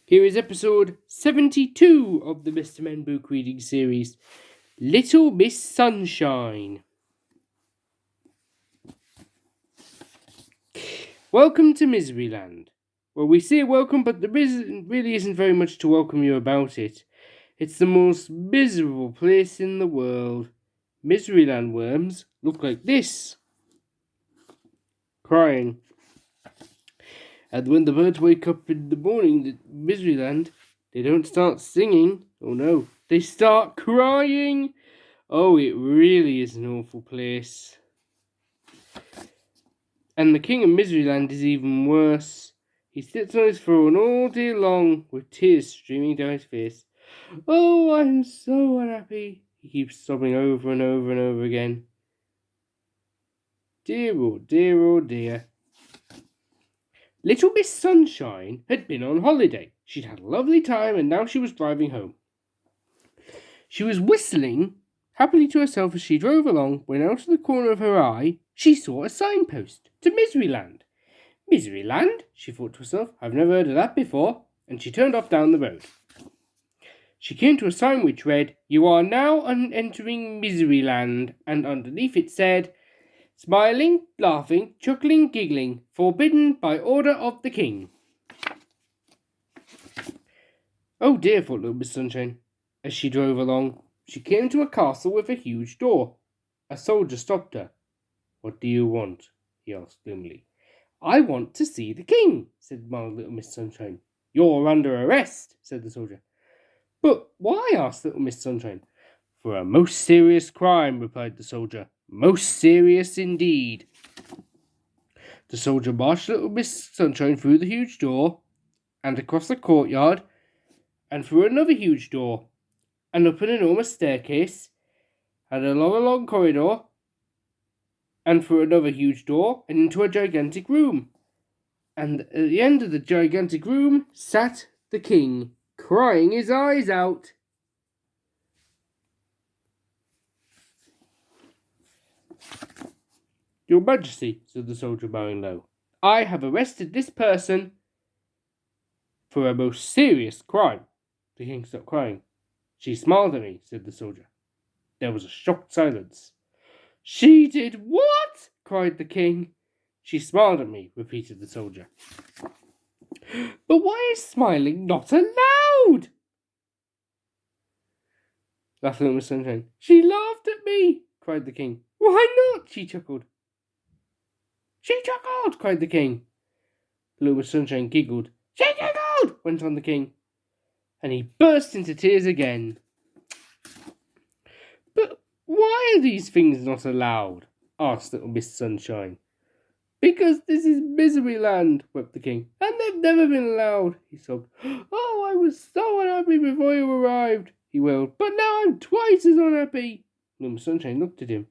Here is episode 72 of the Mr. Men book reading series, Little Miss Sunshine. Welcome to Miseryland. Well, we say welcome, but there really isn't very much to welcome you about it. It's the most miserable place in the world. Miseryland worms look like this. Crying. And when the birds wake up in the morning at Miseryland, they don't start singing. Oh no, they start crying. Oh, it really is an awful place. And the king of Miseryland is even worse. He sits on his throne all day long with tears streaming down his face. Oh, I'm so unhappy. He keeps sobbing over and over and over again. Dear, oh dear, oh dear. Little Miss Sunshine had been on holiday. She'd had a lovely time and now she was driving home. She was whistling happily to herself as she drove along when out of the corner of her eye she saw a signpost to Miseryland. Miseryland? She thought to herself. I've never heard of that before. And she turned off down the road. She came to a sign which read, You are now entering Miseryland, and underneath it said, Smiling, laughing, chuckling, giggling, forbidden by order of the king. Oh dear, thought little Miss Sunshine. As she drove along, she came to a castle with a huge door. A soldier stopped her. What do you want? He asked gloomily. I want to see the king, said mild little Miss Sunshine. You're under arrest, said the soldier. But why? Asked little Miss Sunshine. For a most serious crime, replied the soldier. Most serious indeed. The soldier marched little Miss Sunshine through the huge door, and across the courtyard, and through another huge door, and up an enormous staircase, and along a long corridor, and through another huge door, and into a gigantic room. And at the end of the gigantic room sat the king, crying his eyes out. Your Majesty, said the soldier, bowing low, I have arrested this person for a most serious crime. The king stopped crying. She smiled at me, said the soldier. There was a shocked silence. She did what? Cried the king. She smiled at me, repeated the soldier. But why is smiling not allowed? Laughed little Miss Sunshine. She laughed at me, cried the king. Why not? She chuckled. She chuckled, cried the king. Little Miss Sunshine giggled. She giggled, went on the king. And he burst into tears again. But why are these things not allowed? Asked little Miss Sunshine. Because this is Miseryland, wept the king. And they've never been allowed, he sobbed. Oh, I was so unhappy before you arrived, he wailed. But now I'm twice as unhappy. Little Miss Sunshine looked at him.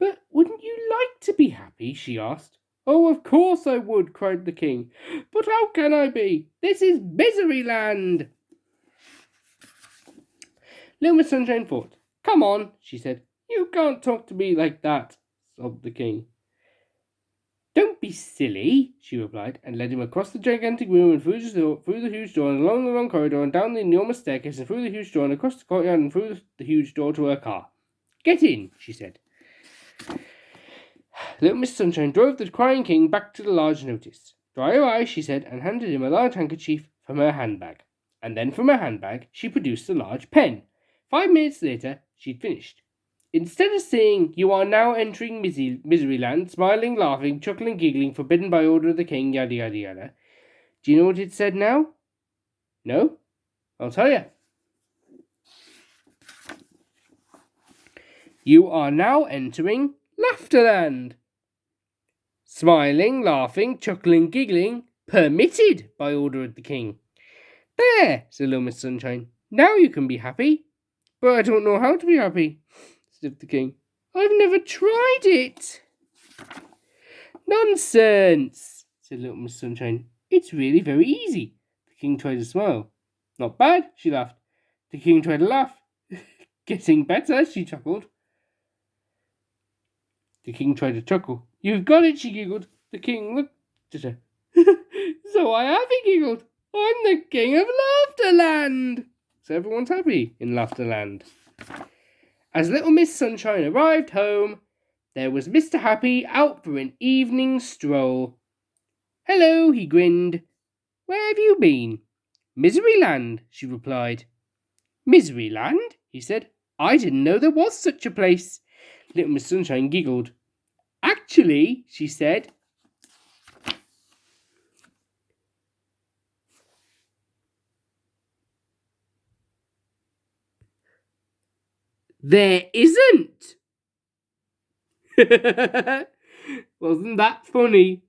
But wouldn't you like to be happy? She asked. Oh, of course I would, cried the king. But how can I be? This is Miseryland. Little Miss Sunshine thought. Come on, she said. You can't talk to me like that, sobbed the king. Don't be silly, she replied, and led him across the gigantic room and through the huge door and along the long corridor and down the enormous staircase and through the huge door and across the courtyard and through the huge door to her car. Get in, she said. Little Miss Sunshine drove the crying king back to the large notice. Dry your eyes, she said, and handed him a large handkerchief from her handbag. And then from her handbag she produced a large pen. 5 minutes later she'd finished. Instead of saying, You are now entering Miseryland, smiling, laughing, chuckling, giggling, forbidden by order of the king, yada yada yada, do you know what it said now? No? I'll tell you. You are now entering Laughterland. Smiling, laughing, chuckling, giggling, permitted by order of the king. There, said little Miss Sunshine. Now you can be happy. But I don't know how to be happy, said the king. I've never tried it. Nonsense, said little Miss Sunshine. It's really very easy. The king tried to smile. Not bad, she laughed. The king tried to laugh. Getting better, she chuckled. The king tried to chuckle. You've got it, she giggled. The king looked at her. So I have, he giggled. I'm the king of Laughterland! So everyone's happy in Laughterland. As little Miss Sunshine arrived home, there was Mr. Happy out for an evening stroll. Hello, he grinned. Where have you been? Miseryland, she replied. Miseryland? He said. I didn't know there was such a place. Little Miss Sunshine giggled. Actually, she said, there isn't. Wasn't that funny?